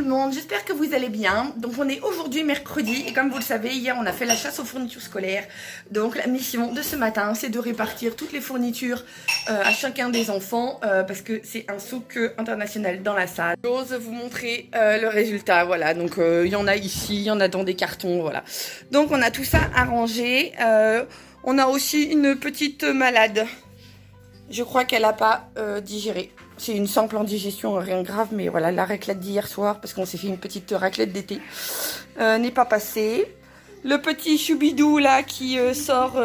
le monde, j'espère que vous allez bien. Donc on est aujourd'hui mercredi et comme vous le savez, hier on a fait la chasse aux fournitures scolaires. Donc la mission de ce matin, c'est de répartir toutes les fournitures à chacun des enfants parce que c'est un souk international dans la salle. J'ose vous montrer le résultat, voilà. Donc il y en a ici, il y en a dans des cartons, voilà. Donc on a tout ça arrangé. On a aussi une petite malade. Je crois qu'elle n'a pas digéré. C'est une simple indigestion, rien de grave, mais voilà, la raclette d'hier soir, parce qu'on s'est fait une petite raclette d'été, n'est pas passée. Le petit choubidou là qui sort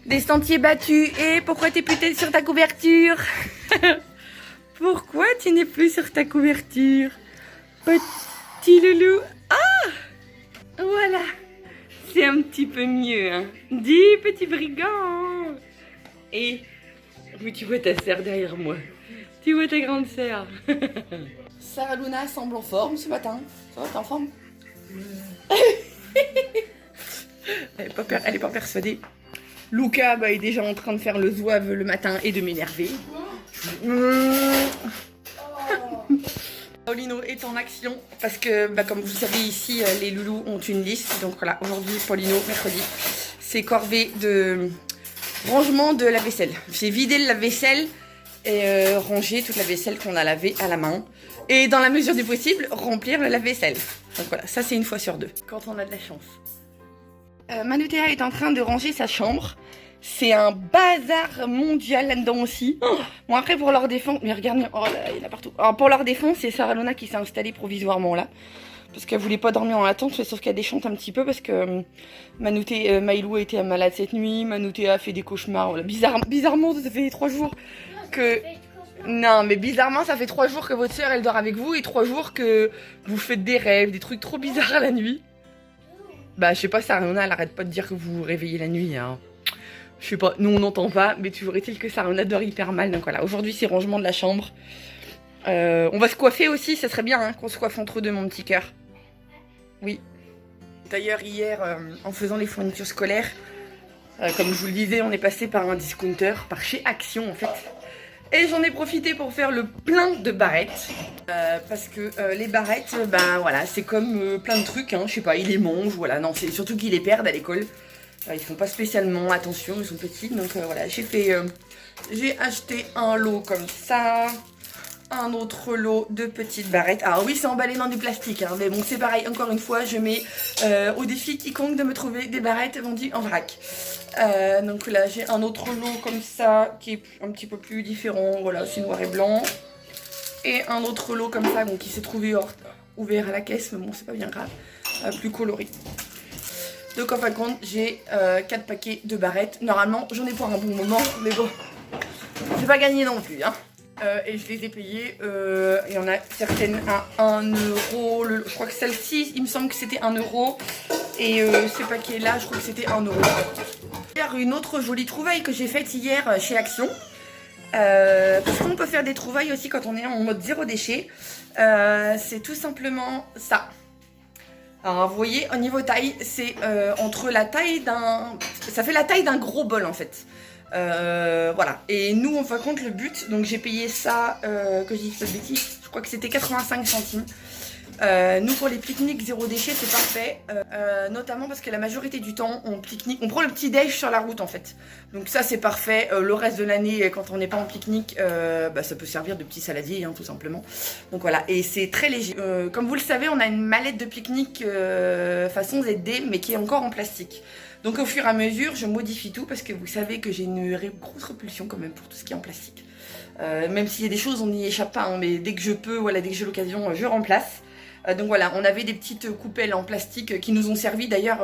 des sentiers battus. Et pourquoi t'es plus sur ta couverture? Pourquoi tu n'es plus sur ta couverture? Petit loulou. Ah! Voilà. C'est un petit peu mieux, hein. Dis, petit brigand. Et oui, tu vois ta sœur derrière moi. Tu vois ta grande sœur. Sarah Luna semble en forme ce matin. Ça va, t'es en forme? Elle est pas persuadée. Luca est déjà en train de faire le zouave le matin et de m'énerver. Paulino est en action parce que, comme vous le savez ici, les loulous ont une liste. Donc voilà, aujourd'hui, Paulino, mercredi, c'est corvée de rangement de la vaisselle. J'ai vidé le lave-vaisselle et ranger toute la vaisselle qu'on a lavée à la main. Et dans la mesure du possible, remplir le lave-vaisselle. Donc voilà, ça c'est une fois sur deux, quand on a de la chance. Manutea est en train de ranger sa chambre. C'est un bazar mondial là-dedans aussi. Oh, bon après pour leur défense, mais regarde, oh là, il y en a partout. Alors pour leur défense, c'est Sarah Luna qui s'est installée provisoirement là. Parce qu'elle voulait pas dormir en attente, sauf qu'elle déchante un petit peu parce que Maïlou a été malade cette nuit, Manutea a fait des cauchemars. Voilà. Bizarrement, ça fait 3 jours que... Non, mais bizarrement, ça fait 3 jours que votre soeur elle dort avec vous et 3 jours que vous faites des rêves, des trucs trop bizarres la nuit. Bah, je sais pas, Sarah Luna, elle arrête pas de dire que vous vous réveillez la nuit, hein. Je sais pas, nous on n'entend pas, mais toujours est-il que Sarah Luna dort hyper mal. Donc voilà, aujourd'hui c'est rangement de la chambre. On va se coiffer aussi, ça serait bien hein, qu'on se coiffe entre deux, mon petit cœur. Oui. D'ailleurs, hier, en faisant les fournitures scolaires, comme je vous le disais, on est passé par un discounter, par chez Action en fait. Et j'en ai profité pour faire le plein de barrettes. Parce que les barrettes, voilà, c'est comme plein de trucs, hein, je sais pas, ils les mangent, voilà. Non, c'est surtout qu'ils les perdent à l'école. Ils font pas spécialement attention, ils sont petits. Donc voilà, j'ai acheté un lot comme ça. Un autre lot de petites barrettes. Alors oui, c'est emballé dans du plastique, hein, mais bon, c'est pareil, encore une fois, je mets au défi quiconque de me trouver des barrettes vendues en vrac. Donc là, j'ai un autre lot comme ça, qui est un petit peu plus différent, voilà, c'est noir et blanc. Et un autre lot comme ça, bon, qui s'est trouvé ouvert à la caisse, mais bon, c'est pas bien grave, plus coloré. Donc en fin de compte, j'ai 4 paquets de barrettes. Normalement, j'en ai pour un bon moment, mais bon, j'ai pas gagné non plus, hein. Et je les ai payées, il y en a certaines à 1 euro, je crois que celle-ci, il me semble que c'était 1 euro, et ce paquet-là, je crois que c'était 1 euro. Il y a une autre jolie trouvaille que j'ai faite hier chez Action, parce qu'on peut faire des trouvailles aussi quand on est en mode zéro déchet, c'est tout simplement ça. Alors vous voyez, au niveau taille, c'est entre la taille d'un... Ça fait la taille d'un gros bol en fait. Voilà, et nous on va compte le but, donc j'ai payé ça, que je dis pas de bêtises, je crois que c'était 85 centimes. Nous pour les pique-niques zéro déchet c'est parfait, notamment parce que la majorité du temps on pique-nique, on prend le petit déj sur la route en fait. Donc ça c'est parfait, le reste de l'année quand on n'est pas en pique-nique, ça peut servir de petit saladier hein, tout simplement. Donc voilà, et c'est très léger. Comme vous le savez, on a une mallette de pique-nique façon ZD mais qui est encore en plastique. Donc au fur et à mesure, je modifie tout parce que vous savez que j'ai une grosse répulsion quand même pour tout ce qui est en plastique. Même s'il y a des choses, on n'y échappe pas, hein, mais dès que je peux, voilà, dès que j'ai l'occasion, je remplace. Donc voilà, on avait des petites coupelles en plastique qui nous ont servi d'ailleurs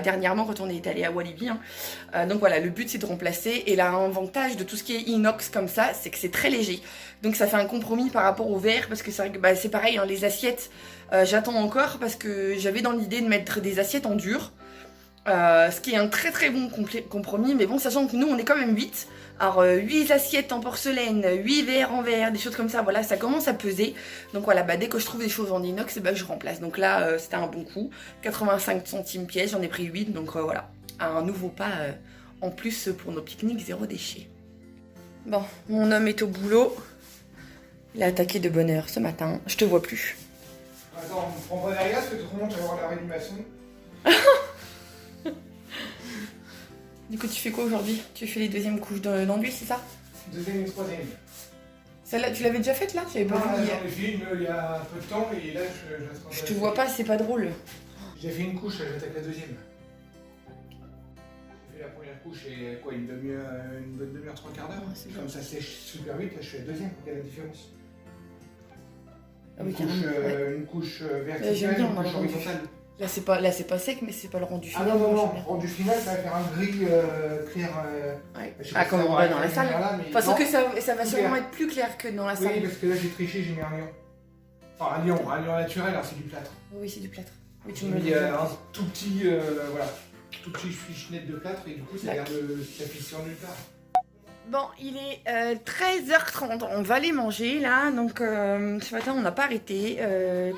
dernièrement quand on est allé à Walibi. Hein. Donc voilà, le but c'est de remplacer. Et l'avantage de tout ce qui est inox comme ça, c'est que c'est très léger. Donc ça fait un compromis par rapport au verre parce que c'est pareil, hein, les assiettes, j'attends encore parce que j'avais dans l'idée de mettre des assiettes en dur. Ce qui est un très très bon compromis, mais bon, sachant que nous on est quand même 8. Alors 8 assiettes en porcelaine, 8 verres en verre, des choses comme ça, voilà, ça commence à peser. Donc voilà, dès que je trouve des choses en inox, je remplace. Donc là, c'était un bon coup, 85 centimes pièce, j'en ai pris 8, donc voilà, un nouveau pas en plus pour nos pique-niques zéro déchet. Bon, mon homme est au boulot, il a attaqué de bonne heure ce matin, je te vois plus. Attends, on prend pas derrière parce que autrement tu vas avoir la réanimation. Du coup, tu fais quoi aujourd'hui? Tu fais les deuxièmes couches d'enduit, c'est ça? Deuxième et troisième. Celle-là, tu l'avais déjà faite là? J'avais pas vu J'en hier. ai fait une il y a un peu de temps et là je Je te vois pas, c'est pas drôle. J'ai fait une couche, j'attaque la deuxième. J'ai fait la première couche et quoi, une bonne demi-heure, 3 quarts d'heure. Ouais, c'est Comme ça sèche super vite, là je fais la deuxième, quelle est la différence? Ah oui, carrément, ouais. Une couche j'aime verticale, bien, une on a couche le rendu. horizontale. Là, c'est pas sec, mais c'est pas le rendu Ah final. non, moi, j'aime bien. rendu final, ça va faire un gris clair. Ouais. Je sais Ah, pas comme si on ça va va dans la être salle. là, mais Enfin, sauf non. que ça va sûrement être plus clair que dans la salle. Oui, parce que là j'ai triché, j'ai mis un lion. Enfin, un lion naturel, alors c'est du plâtre. Oui, c'est du plâtre. Oui, tu J'ai me mis le un tout petit, voilà, tout petit fichenette de plâtre et du coup ça a l'air de s'afficher sur nulle part. Bon, il est 13h30, on va aller manger là, donc ce matin on n'a pas arrêté,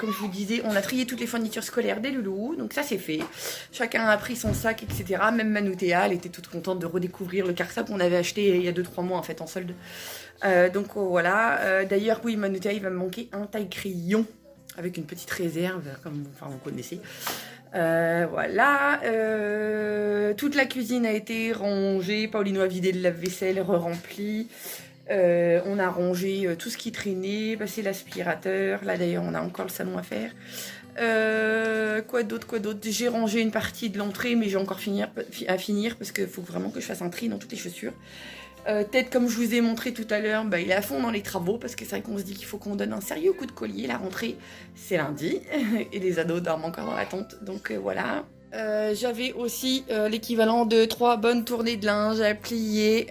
comme je vous disais, on a trié toutes les fournitures scolaires des loulous, donc ça c'est fait, chacun a pris son sac, etc. Même Manoutéa, elle était toute contente de redécouvrir le carsac qu'on avait acheté il y a 2-3 mois en fait en solde. Donc voilà, d'ailleurs oui, Manoutéa il va me manquer un taille-crayon, avec une petite réserve, comme vous connaissez. Voilà, toute la cuisine a été rangée, Paulino a vidé le lave-vaisselle, re-rempli, on a rangé tout ce qui traînait, passé l'aspirateur, là d'ailleurs on a encore le salon à faire. Quoi d'autre, j'ai rangé une partie de l'entrée mais j'ai encore à finir parce qu'il faut vraiment que je fasse un tri dans toutes les chaussures. Ted, comme je vous ai montré tout à l'heure, bah, il est à fond dans les travaux parce que c'est vrai qu'on se dit qu'il faut qu'on donne un sérieux coup de collier. La rentrée, c'est lundi et les ados dorment encore dans la tente, donc voilà. J'avais aussi l'équivalent de 3 bonnes tournées de linge à plier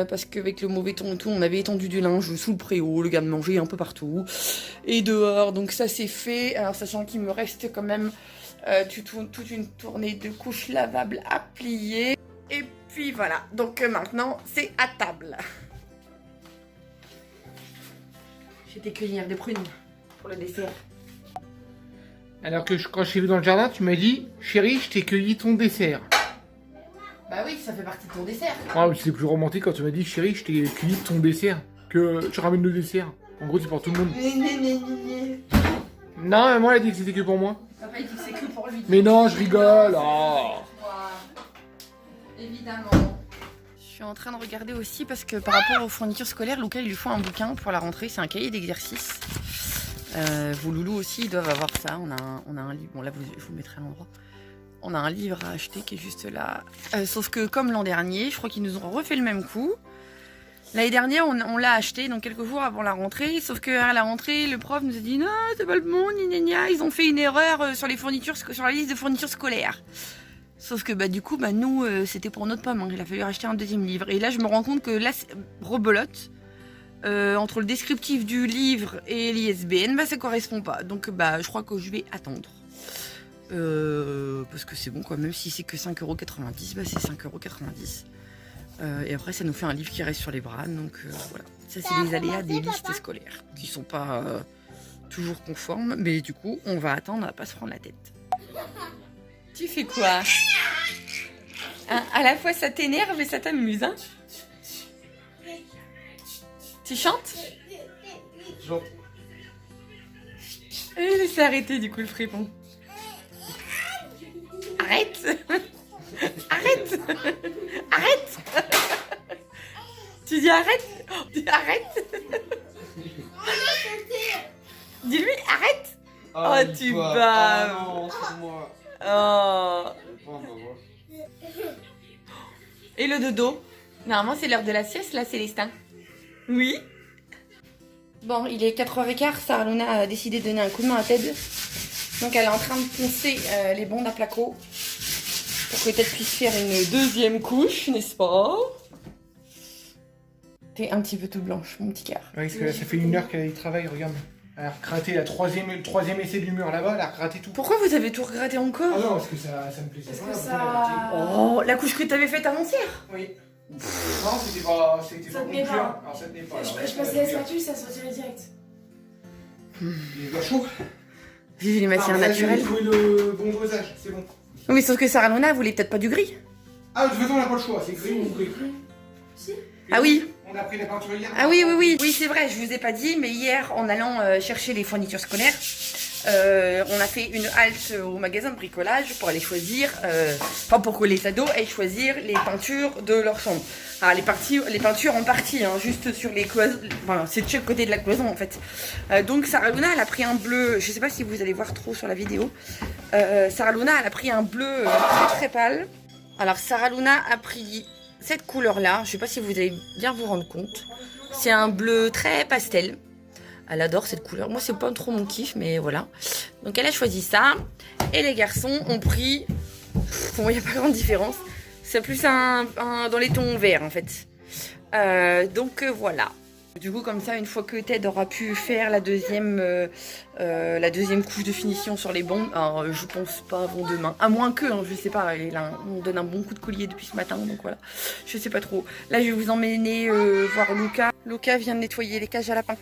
parce qu'avec le mauvais temps et tout, on avait étendu du linge sous le préau, le garde-manger un peu partout et dehors, donc ça c'est fait. Alors sachant qu'il me reste quand même toute une tournée de couches lavables à plier. Et puis voilà, donc maintenant c'est à table. J'ai été cueillir des prunes pour le dessert. Alors que quand je suis venu dans le jardin, tu m'as dit, chérie, je t'ai cueilli ton dessert. Bah oui, ça fait partie de ton dessert. Ah, c'est plus romantique quand tu m'as dit, chérie, je t'ai cueilli ton dessert. Que tu ramènes le dessert. En gros, c'est pour tout le monde. Non, maman, elle a dit que c'était que pour moi. Papa, il dit que c'est que pour lui. Mais non, je rigole. Oh. Évidemment. Je suis en train de regarder aussi parce que par rapport aux fournitures scolaires, Lucas il lui faut un bouquin pour la rentrée, c'est un cahier d'exercice. Vos loulous aussi ils doivent avoir ça. On a un livre, bon là je vous mettrai à l'endroit. On a un livre à acheter qui est juste là. Sauf que comme l'an dernier, je crois qu'ils nous ont refait le même coup. L'année dernière, on l'a acheté donc quelques jours avant la rentrée. Sauf qu'à la rentrée, le prof nous a dit non, c'est pas le bon, gna. Ils ont fait une erreur sur la liste de fournitures scolaires. Sauf que du coup, nous, c'était pour notre pomme. Hein. Il a fallu racheter un deuxième livre. Et là, je me rends compte que là, rebelote. Entre le descriptif du livre et l'ISBN, ça correspond pas. Donc, je crois que je vais attendre. Parce que c'est bon, quoi. Même si c'est que 5,90 €, c'est 5,90 €. Et après, ça nous fait un livre qui reste sur les bras. Donc, voilà. Ça, c'est les aléas des listes scolaires. Qui sont pas toujours conformes. Mais du coup, on va attendre à pas se prendre la tête. Tu fais quoi? À la fois ça t'énerve et ça t'amuse, hein? Tu chantes? Il s'est arrêté du coup le fripon. Arrête! Arrête! Arrête! Tu dis arrête? Dis arrête! Dis-lui arrête! Oh, tu baves! non, c'est moi. Oh. Bon, on va voir. Et le dodo? Normalement, c'est l'heure de la sieste, là, Célestin. Oui? Bon, il est 4h15. Sarah Luna a décidé de donner un coup de main à Ted. Donc, elle est en train de poncer les bandes à placo pour que Ted puisse faire une deuxième couche, n'est-ce pas? T'es un petit peu toute blanche, mon petit cœur. Oui, parce que là, ça fait 1 heure qu'elle y travaille, regarde. Elle a regratté le troisième essai du mur là-bas, elle a regratté tout. Pourquoi vous avez tout regratté encore? Ah non, parce que ça me plaisait Parce pas. que là, ça... Oh, la couche que t'avais faite avant-hier. Oui. Non, c'était pas tenait concluant. pas. Alors ça tenait pas. Je passais la spatule, ça sortirait direct. Il est pas chaud. Vive les matières naturelles. Il faut le bon dosage, c'est bon. Oui, sauf que Sarah Luna voulait peut-être pas du gris. Ah, de toute façon, on n'a pas le choix, c'est gris ou gris. Si. Ah oui. On a pris la peinture hier. Ah oui. Oui, c'est vrai, je vous ai pas dit, mais hier, en allant chercher les fournitures scolaires, On a fait une halte au magasin de bricolage pour aller choisir, enfin pour que les ados aillent choisir les peintures de leur chambre. Alors les peintures en partie, hein, juste sur les cloisons, enfin, c'est de chaque côté de la cloison en fait. Donc Sarah Luna elle a pris un bleu, je sais pas si vous allez voir trop sur la vidéo. Sarah Luna elle a pris un bleu très pâle. Alors Sarah Luna a pris cette couleur là, je sais pas si vous allez bien vous rendre compte. C'est un bleu très pastel. Elle adore cette couleur. Moi, c'est pas trop mon kiff, mais voilà. Donc, elle a choisi ça. Et les garçons ont pris... Bon, il n'y a pas grande différence. C'est plus dans les tons verts, en fait. Donc, voilà. Du coup, comme ça, une fois que Ted aura pu faire la deuxième couche de finition sur les bancs, alors je pense pas avant demain. À moins que, hein, je sais pas, on donne un bon coup de collier depuis ce matin, donc voilà. Je sais pas trop. Là, je vais vous emmener voir Luca. Luca vient de nettoyer les cages à lapins.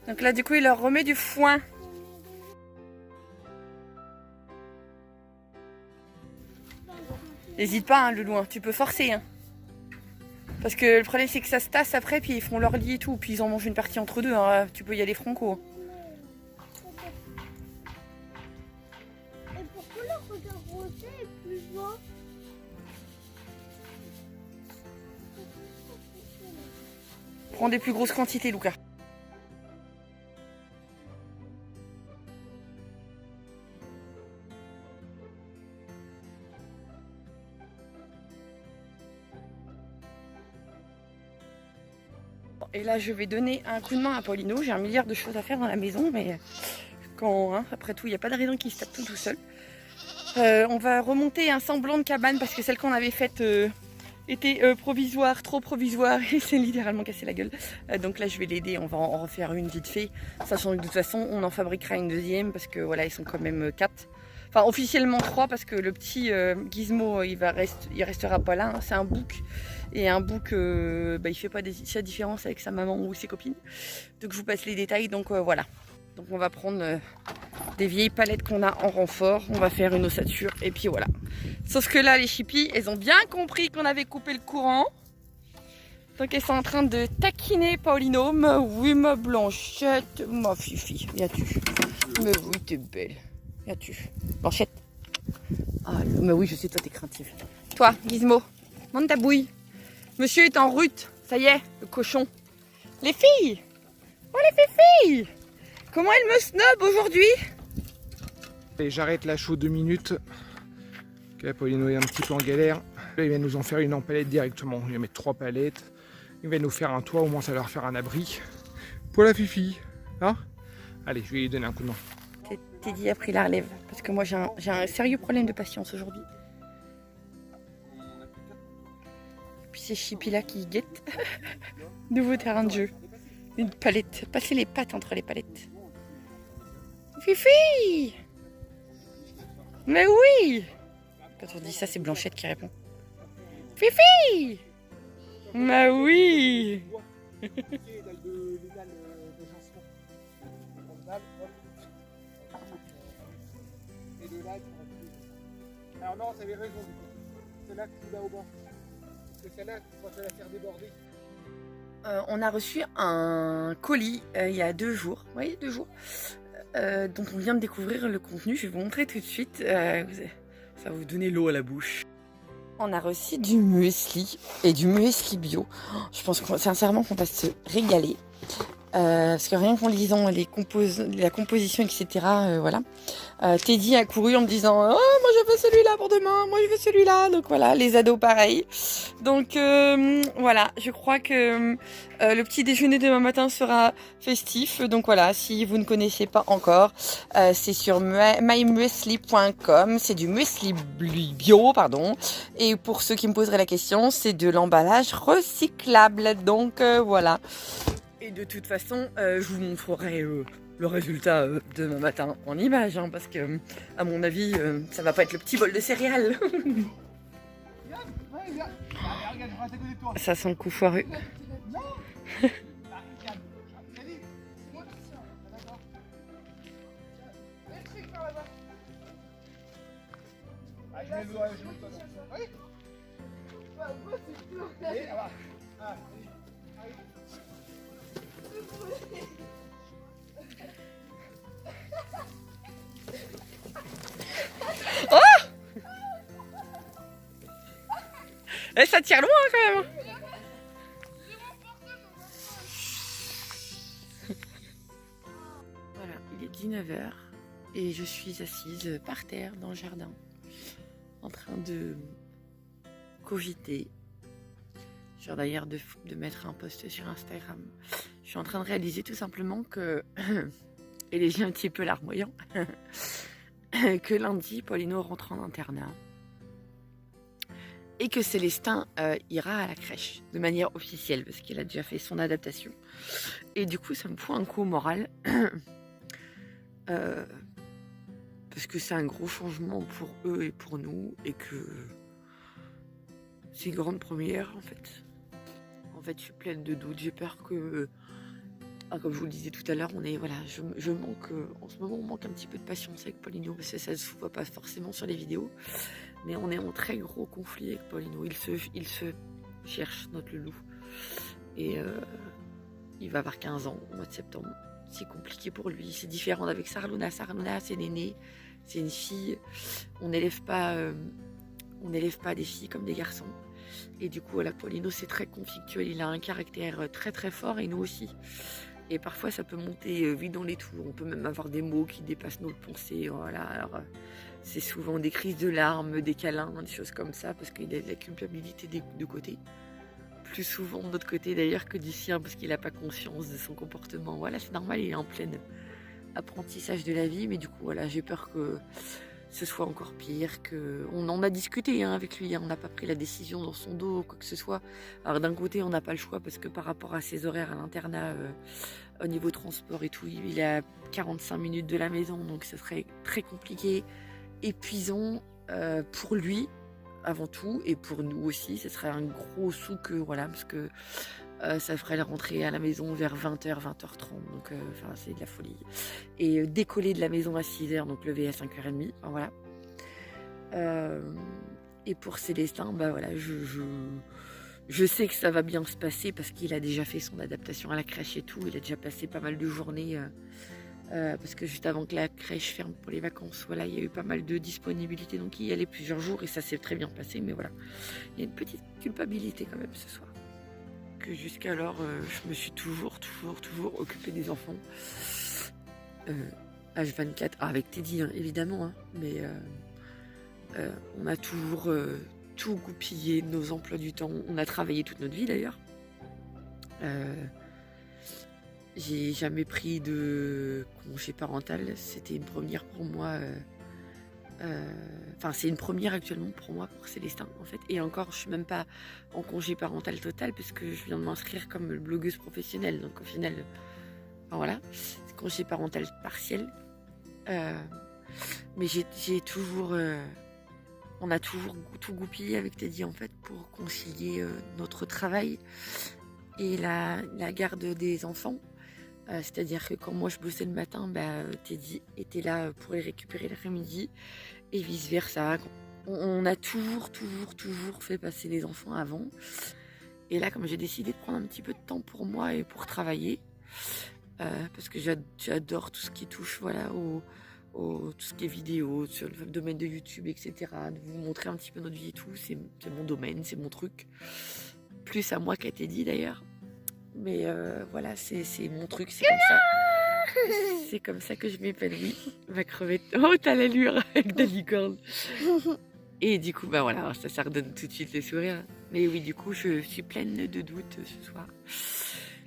Donc là, du coup, il leur remet du foin. N'hésite pas, hein, Loulou, hein, tu peux forcer. Hein. Parce que le problème, c'est que ça se tasse après, puis ils font leur lit et tout, puis ils en mangent une partie entre deux. Hein. Tu peux y aller franco. Et pourquoi le regard rosé est plus bas? Prends des plus grosses quantités, Luca. Et là, je vais donner un coup de main à Paulino. J'ai un milliard de choses à faire dans la maison, mais quand, hein, après tout, il n'y a pas de raison qu'il se tape tout seul. On va remonter un semblant de cabane parce que celle qu'on avait faite était provisoire, trop provisoire, et c'est littéralement cassé la gueule. Donc là, je vais l'aider. On va en refaire une vite fait, sachant que de toute façon, on en fabriquera une deuxième parce que voilà, ils sont quand même 4. Enfin, officiellement 3 parce que le petit Gizmo, il restera pas là. Hein. C'est un bouc. Et un bouc, il fait pas sa différence avec sa maman ou ses copines. Donc je vous passe les détails. Donc voilà. Donc on va prendre des vieilles palettes qu'on a en renfort. On va faire une ossature. Et puis voilà. Sauf que là, les chippies, elles ont bien compris qu'on avait coupé le courant. Donc elles sont en train de taquiner Paulino. Mais oui, ma Blanchette, ma fifi. Viens-tu. Mais oui, t'es belle. Viens-tu. Blanchette. Ah, mais oui, je sais, toi, t'es craintive. Toi, Gizmo, monte ta bouille. Monsieur est en route. Ça y est, le cochon. Les filles. Oh, les filles. Comment elle me snob aujourd'hui? Et j'arrête la chaude 2 minutes. Ok, Paulino est un petit peu en galère. Là, il va nous en faire une en palette directement. Il va mettre 3 palettes. Il va nous faire un toit, au moins ça va leur faire un abri. Pour la fifi. Hein? Allez, je vais lui donner un coup de main. Teddy a pris la relève. Parce que moi, j'ai un sérieux problème de patience aujourd'hui. Puis c'est Chippy là qui guette. Nouveau terrain de jeu. Une palette. Passez les pattes entre les palettes. Fifi! Mais oui! Quand on dit ça, c'est Blanchette qui répond. Fifi! Mais oui! Alors non, ça avait raison. C'est là que tu l'as au bas. C'est celle-là, quand tu vas la faire déborder. On a reçu un colis il y a 2 jours. Oui, 2 jours. Donc on vient de découvrir le contenu. Je vais vous montrer tout de suite. Ça va vous donner l'eau à la bouche. On a reçu du muesli et du muesli bio. Je pense sincèrement qu'on va se régaler. Parce que rien qu'en lisant la composition, etc. Voilà. Teddy a couru en me disant « Oh, moi je veux celui-là pour demain, moi je veux celui-là ». Donc voilà, les ados pareil. Donc voilà, je crois que le petit déjeuner demain matin sera festif. Donc voilà, si vous ne connaissez pas encore, c'est sur mymuesli.com. C'est du muesli bio, pardon. Et pour ceux qui me poseraient la question, c'est de l'emballage recyclable. Donc voilà. Et de toute façon, je vous montrerai le résultat demain matin en image, hein, parce que, à mon avis, ça va pas être le petit bol de céréales. Ça sent le coup foireux. Eh, ça tire loin quand même. Voilà, il est 19h et je suis assise par terre dans le jardin en train de cogiter. Je viens d'ailleurs de mettre un post sur Instagram. Je suis en train de réaliser tout simplement que, et les yeux un petit peu larmoyants, que lundi, Paulino rentre en internat. Et que Célestin ira à la crèche de manière officielle parce qu'il a déjà fait son adaptation. Et du coup, ça me fout un coup au moral. Parce que c'est un gros changement pour eux et pour nous. Et que c'est une grande première en fait. En fait, je suis pleine de doutes. J'ai peur que... comme je vous le disais tout à l'heure, on est... Voilà, je manque... en ce moment, on manque un petit peu de patience avec Paulino. Parce que ça ne se voit pas forcément sur les vidéos. Mais on est en très gros conflit avec Paulino. Il se cherche, notre loulou. Et il va avoir 15 ans au mois de septembre. C'est compliqué pour lui. C'est différent avec Sarluna. Sarluna, c'est l'aînée. C'est une fille. On n'élève pas des filles comme des garçons. Et du coup, voilà, Paulino, c'est très conflictuel. Il a un caractère très très fort et nous aussi. Et parfois, ça peut monter vite dans les tours. On peut même avoir des mots qui dépassent nos pensées. Voilà. Alors, c'est souvent des crises de larmes, des câlins, des choses comme ça, parce qu'il a de la culpabilité des deux côtés. Plus souvent de notre côté d'ailleurs que du sien, parce qu'il n'a pas conscience de son comportement. Voilà, c'est normal, il est en plein apprentissage de la vie, mais du coup, voilà, j'ai peur que ce soit encore pire. On en a discuté avec lui, on n'a pas pris la décision dans son dos, quoi que ce soit. Alors d'un côté, on n'a pas le choix, parce que par rapport à ses horaires à l'internat, au niveau transport et tout, il est à 45 minutes de la maison, donc ça serait très compliqué. Épuisant pour lui avant tout et pour nous aussi. Ce serait un gros sou que voilà, parce que ça ferait la rentrée à la maison vers 20h, 20h30, donc c'est de la folie. Et décoller de la maison à 6h, donc lever à 5h30, enfin, voilà. Et pour Célestin, bah voilà, je sais que ça va bien se passer parce qu'il a déjà fait son adaptation à la crèche et tout. Il a déjà passé pas mal de journées. Parce que juste avant que la crèche ferme pour les vacances, voilà, il y a eu pas mal de disponibilité, donc il y allait plusieurs jours et ça s'est très bien passé, mais voilà, il y a une petite culpabilité quand même ce soir. Que jusqu'alors, je me suis toujours occupée des enfants. H24, avec Teddy évidemment, mais on a toujours tout goupillé, nos emplois du temps, on a travaillé toute notre vie d'ailleurs. J'ai jamais pris de congé parental, c'était une première pour moi. C'est une première actuellement pour moi, pour Célestin en fait. Et encore, je suis même pas en congé parental total parce que je viens de m'inscrire comme blogueuse professionnelle. Donc au final, voilà, c'est congé parental partiel. Mais j'ai toujours, on a toujours tout goupillé avec Teddy en fait pour concilier notre travail et la garde des enfants. C'est-à-dire que quand moi je bossais le matin, Teddy était là pour les récupérer l'après-midi et vice-versa. On a toujours fait passer les enfants avant. Et là, comme j'ai décidé de prendre un petit peu de temps pour moi et pour travailler, parce que j'adore tout ce qui touche tout ce qui est vidéo, sur le domaine de YouTube, etc. De vous montrer un petit peu notre vie et tout, c'est mon domaine, c'est mon truc. Plus à moi qu'à Teddy d'ailleurs. Mais voilà, c'est mon truc, c'est comme ça. C'est comme ça que je m'épanouis. Ma crevette. Oh, t'as l'allure avec ta licorne. Et du coup, voilà, ça redonne tout de suite le sourire. Mais oui, du coup, je suis pleine de doutes ce soir.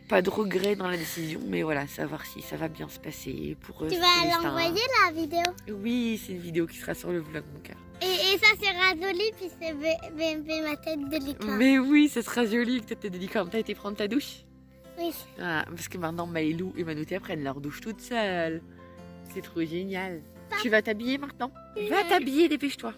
Pas de regrets dans la décision, mais voilà, savoir si ça va bien se passer pour Tu vas l'envoyer la vidéo? Oui, c'est une vidéo qui sera sur le vlog, mon cœur. Et ça sera joli, puis c'est ma tête de licorne. Mais oui, ça sera joli que ta tête de licorne. T'as été prendre ta douche? Oui. Ah, parce que maintenant Maëlou et Manouté prennent leur douche toute seule. C'est trop génial. Tu vas t'habiller maintenant? Va t'habiller, dépêche-toi.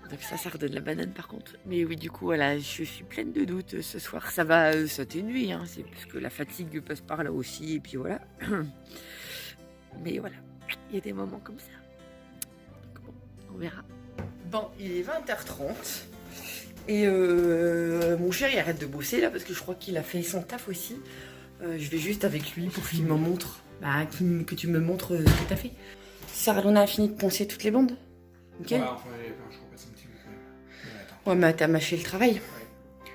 Donc ça redonne la banane par contre. Mais oui, du coup, voilà, je suis pleine de doutes ce soir. Ça va s'atténuer, c'est parce que la fatigue passe par là aussi. Et puis voilà. Mais voilà, il y a des moments comme ça. Donc bon, on verra. Bon, il est 20h30. Et mon chéri arrête de bosser là parce que je crois qu'il a fait son taf aussi. Je vais juste avec lui pour qu'il me montre Bah, que tu me montres ce que t'as fait. Sarah Luna a fini de poncer toutes les bandes. Nickel. Ouais, enfin, je repasse un petit peu quand même. Mais attends. Ouais, mais t'as mâché le travail. Ouais.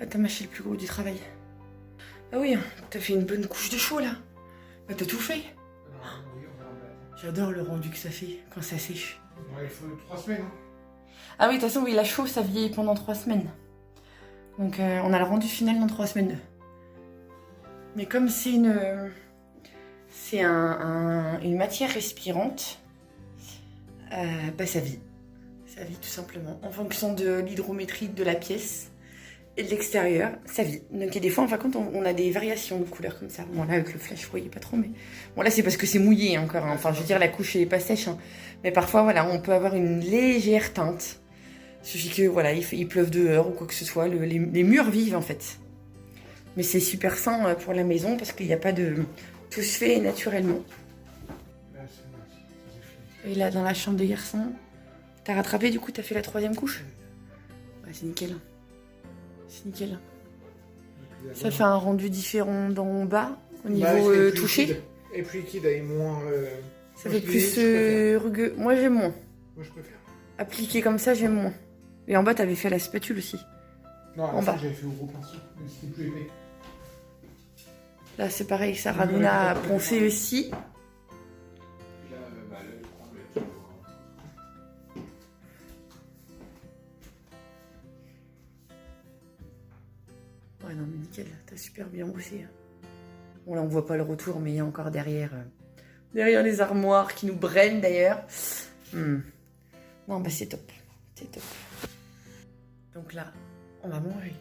Ah, t'as mâché le plus gros du travail. Ah oui, t'as fait une bonne couche de chaux là. Bah, t'as tout fait. J'adore le rendu que ça fait quand ça sèche. Ouais, il faut 3 semaines. Hein. Ah oui, de toute façon, oui, la chaux, ça vieillit pendant 3 semaines. Donc, on a le rendu final dans 3 semaines. Mais comme c'est une matière respirante, bah, ça vit. Ça vit tout simplement. En fonction de l'hydrométrie de la pièce et de l'extérieur, ça vit. Donc, il y a des fois, en fin de compte, on a des variations de couleurs comme ça. Bon, là, avec le flash, vous voyez pas trop, mais... Bon, là, c'est parce que c'est mouillé encore. Hein. Enfin, je veux dire, la couche est pas sèche. Hein. Mais parfois, voilà, on peut avoir une légère teinte. Il suffit que, voilà, il pleuve dehors ou quoi que ce soit. Les murs vivent, en fait. Mais c'est super sain pour la maison parce qu'il n'y a pas de... Tout se fait naturellement. Là, c'est fini. Et là, dans la chambre des garçons, t'as rattrapé, du coup, t'as fait la 3e couche? Ouais, c'est nickel. C'est nickel. Ça fait un rendu différent d'en bas, au niveau touché. Et plus liquide et moins... Ça fait plus rugueux. Moi, j'aime moins. Moi, je préfère. Appliqué comme ça, j'aime moins. Et en bas, t'avais fait la spatule aussi. Non, En bas. j'avais fait au gros pinceau, mais c'était plus épais. Là, c'est pareil, Sarah Luna a poncé aussi. Là, bah, là, je prends le... Ouais, non, mais nickel, t'as super bien bossé. Bon, là, on voit pas le retour, mais il y a encore derrière les armoires qui nous brennent d'ailleurs. Non, bah, c'est top. C'est top. Donc là, on va manger.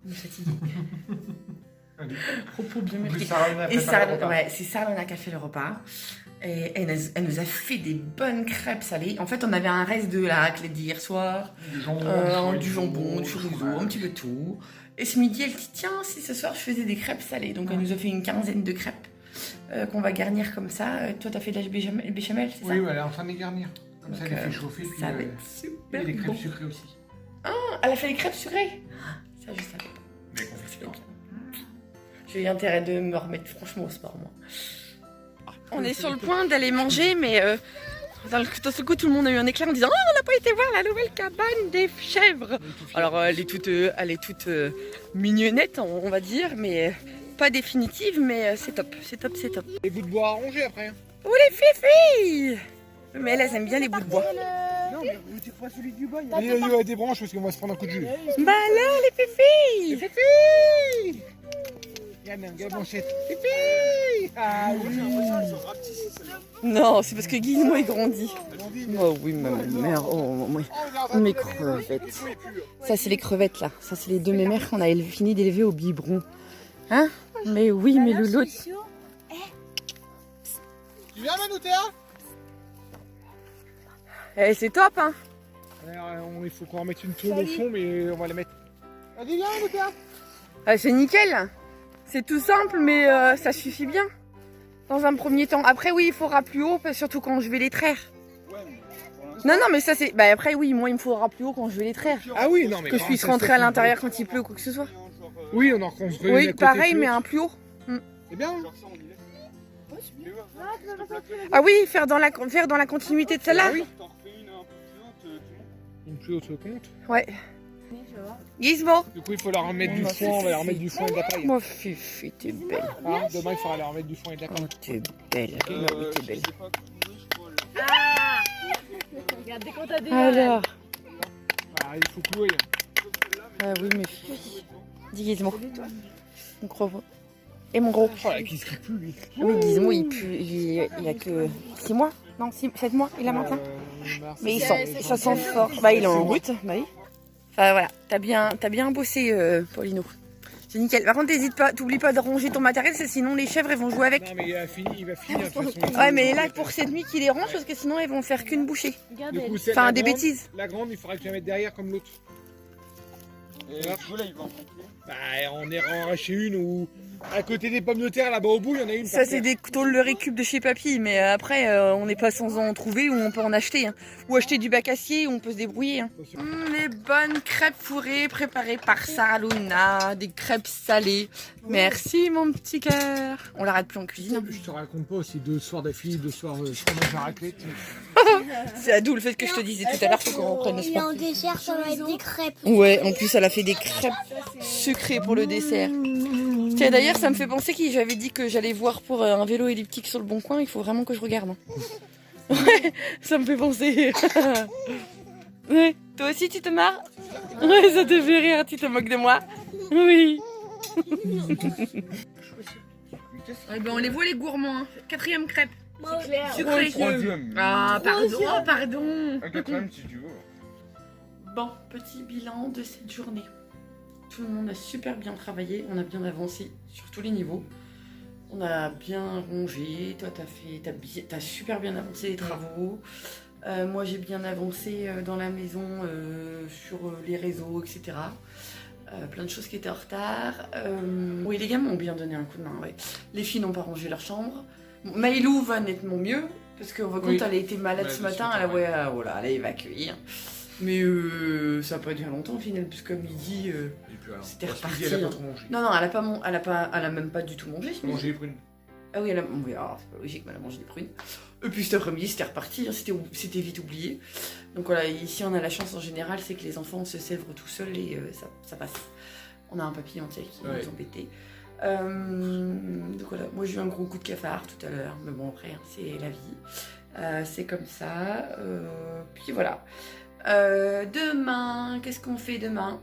Je suis fatiguée. Allez. Repos bien mérité. Et Sarah, Ouais, c'est Sarah Luna qui a fait le repas. Et elle nous a fait des bonnes crêpes salées. En fait, on avait un reste de la raclette d'hier soir. Du jambon, du chorizo, un petit peu de tout. Et ce midi, elle dit tiens, si ce soir je faisais des crêpes salées. Donc elle nous a fait une 15aine de crêpes qu'on va garnir comme ça. Toi, t'as fait de la béchamel, c'est ça? Oui, elle est en train de les garnir. Comme ça, elle les fait chauffer. Puis, ça va être super et les crêpes bon. sucrées aussi. Ah, elle a fait les crêpes sucrées? Ça, je savais pas. Mais confection. J'ai eu intérêt de me remettre franchement au sport, moi. On est sur le point d'aller manger, mais dans ce coup, tout le monde a eu un éclair en disant « Oh, on n'a pas été voir la nouvelle cabane des chèvres !» Alors, elle est toute mignonnette, on va dire, mais pas définitive, mais c'est top, c'est top, c'est top. Les bouts de bois à ranger après. Oh, les filles! Mais elles aiment bien les bouts de bois. Non, mais vous tirez pas celui du bas. Il y a des branches parce qu'on va se prendre un coup de jus. Bah alors, les filles! Fifi! Yann, un gars blanchette. Fifi! Ah oui! Non, c'est parce que Guillemot est grandi. Oh oui, ma mère. Oh, mes crevettes. Ça, c'est les crevettes là. Ça, c'est les deux mémères qu'on a fini d'élever au biberon. Hein? Mais oui, mes louloutes. Tu viens, Manoutéa? Eh, c'est top, hein? Alors, il faut qu'on remette une tourne au fond, mais on va la mettre. Vas-y, viens, Manoutéa! Ah, c'est nickel. C'est tout simple, mais ça suffit bien. Dans un premier temps. Après, oui, il faudra plus haut, surtout quand je vais les traire. Non, mais ça c'est... Bah après, oui, moi, il me faudra plus haut quand je vais les traire. Ah oui, non, mais... Que je puisse rentrer à l'intérieur quand il pleut ou quoi que ce soit. Oui, on en reconstruit. Oui, pareil, mais un plus haut. C'est bien. Ah oui, faire dans la continuité de celle-là. oui. Une plus haute compte. Ouais. Gizmo. Du coup, il faut leur remettre du foin, on va leur remettre du foin et de la paille. Moi, Fifi, t'es belle. Ah, demain, il faudra leur remettre du foin et de la paille. Oh, t'es belle. Oui, t'es belle. Regarde, dès qu'on t'a dit. Alors. Ah, il faut clouer. Ah oui, mes filles. Dis Gizmo. Mon gros. Et mon gros. Oh, la cuisse qui pue, lui. Oui, Gizmo, il pue. Il a que 6 mois. Non, 7 mois, il a maintenant. Mais ça sent fort. Bah, il est en route. Bah oui. Enfin, voilà. T'as bien bossé, Paulino. C'est nickel. Par contre, n'hésite pas, t'oublies pas de ranger ton matériel, sinon les chèvres elles vont jouer avec. Non, mais il va finir de toute façon. Ouais, mais là, pour cette nuit, qu'il les range, parce que sinon elles vont faire qu'une bouchée. Regarde, Du coup, Enfin, des bêtises. La grande, il faudra que tu la mettes derrière comme l'autre. Et là, il va en prendre. Bah, on est arraché une ou À côté des pommes de terre, là-bas au bout, il y en a une. Ça, c'est des tôles de récup de chez Papy, mais après, on n'est pas sans en trouver ou on peut en acheter. Hein. Ou acheter du bac acier où on peut se débrouiller. Hein. Les bonnes crêpes fourrées préparées par Sarah Luna, des crêpes salées. Merci mon petit cœur. On l'arrête plus en cuisine. Hein. Je te raconte pas aussi 2 soirs d'affilée, 2 soirs fromage à raclette. C'est à d'où le fait que je te disais tout à l'heure, faut qu'on reprenne le Et sport. en dessert, ça va être des crêpes. Ouais, en plus elle a fait des crêpes sucrées pour le dessert. Tiens, d'ailleurs, ça me fait penser que j'avais dit que j'allais voir pour un vélo elliptique sur le Bon Coin. Il faut vraiment que je regarde. Hein. Ouais, ça me fait penser. Ouais, toi aussi tu te marres? Ouais, ça te fait rire, tu te moques de moi? Oui. Eh ben, on les voit les gourmands. Hein. 4e crêpe. C'est clair. Sucré. Troisième. Ah, pardon, oh, pardon. Un quatrième si tu veux. Bon, petit bilan de cette journée. Tout le monde a super bien travaillé, on a bien avancé sur tous les niveaux. On a bien rongé, toi t'as super bien avancé les travaux. Moi j'ai bien avancé dans la maison, sur les réseaux, etc. Plein de choses qui étaient en retard. Oui, les gamins m'ont bien donné un coup de main, ouais. Les filles n'ont pas rangé leur chambre. Maïlou va nettement mieux, parce qu'on voit compte, elle a été malade ce matin, elle a évacué. Mais ça n'a pas duré longtemps au final, puisque comme il dit, c'était reparti. Elle a pas trop mangé. Non, elle a même pas du tout mangé. Elle a mangé les prunes. Ah oui, c'est pas logique, mais elle a mangé des prunes. Et puis cet après-midi, c'était reparti, hein, c'était vite oublié. Donc voilà, ici on a la chance en général, c'est que les enfants se sèvrent tout seuls et ça passe. On a un papy entier qui nous embêtait. Donc voilà, moi j'ai eu un gros coup de cafard tout à l'heure, mais bon après, c'est la vie. C'est comme ça. Puis voilà. Demain, qu'est-ce qu'on fait demain?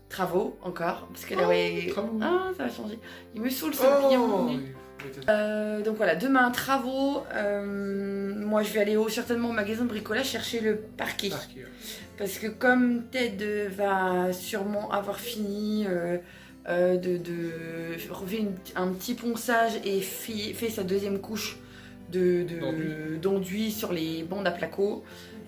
Travaux encore, parce que là Travaux. Ah, ça va changer. Il me saoule ce client. Donc voilà, demain travaux. Moi je vais aller certainement au magasin de bricolage chercher le parquet. Parce que comme Ted va sûrement avoir fini de refaire un petit ponçage et fait sa 2e couche d'enduit sur les bandes à placo.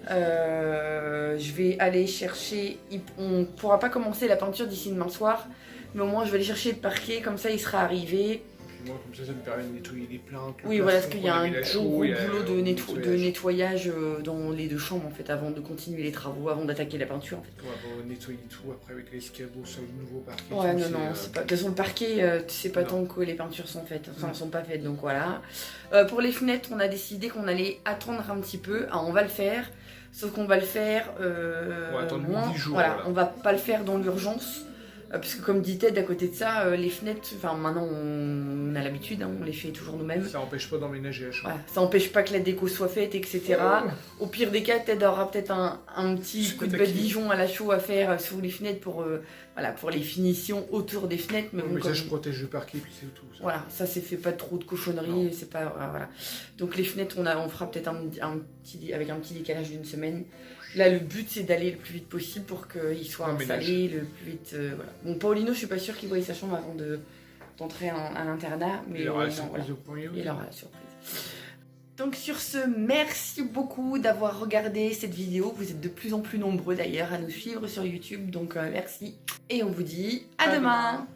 Je vais aller chercher, on pourra pas commencer la peinture d'ici demain soir, mais au moins je vais aller chercher le parquet, comme ça il sera arrivé. Moi, comme ça me permet de nettoyer les plaintes. Oui, voilà, parce qu'il y a un gros boulot de nettoyage dans les 2 chambres en fait, avant de continuer les travaux, avant d'attaquer la peinture en fait. On va nettoyer tout après avec l'escabeau sur le nouveau parquet. Ouais, non, c'est pas... De toute façon, le parquet, c'est pas tant que les peintures sont faites, enfin, elles sont pas faites, donc voilà. Pour les fenêtres, on a décidé qu'on allait attendre un petit peu. Ah, on va le faire, sauf qu'on va le faire on va attendre 10 jours. Voilà, on va pas le faire dans l'urgence. Parce que comme dit Ted, à côté de ça, les fenêtres, enfin maintenant on a l'habitude, hein, on les fait toujours nous-mêmes. Ça empêche pas d'emménager la chambre. Voilà, ça empêche pas que la déco soit faite, etc. Au pire des cas, Ted aura peut-être un petit coup de badigeon à la chaux à faire sur les fenêtres pour les finitions autour des fenêtres. Mais, bon, mais comme... ça je protège le parquet puis c'est tout. Ça. Voilà, ça c'est fait pas trop de cochonneries, c'est pas voilà. Donc les fenêtres, on fera peut-être avec un petit décalage d'1 semaine. Là, le but, c'est d'aller le plus vite possible pour qu'il soit installé le plus vite. Voilà. Bon, Paulino, je suis pas sûre qu'il voie sa chambre avant d'entrer à l'internat. Mais il aura la surprise au premier. Il aura la surprise. Donc sur ce, merci beaucoup d'avoir regardé cette vidéo. Vous êtes de plus en plus nombreux d'ailleurs à nous suivre sur YouTube. Donc merci. Et on vous dit à demain.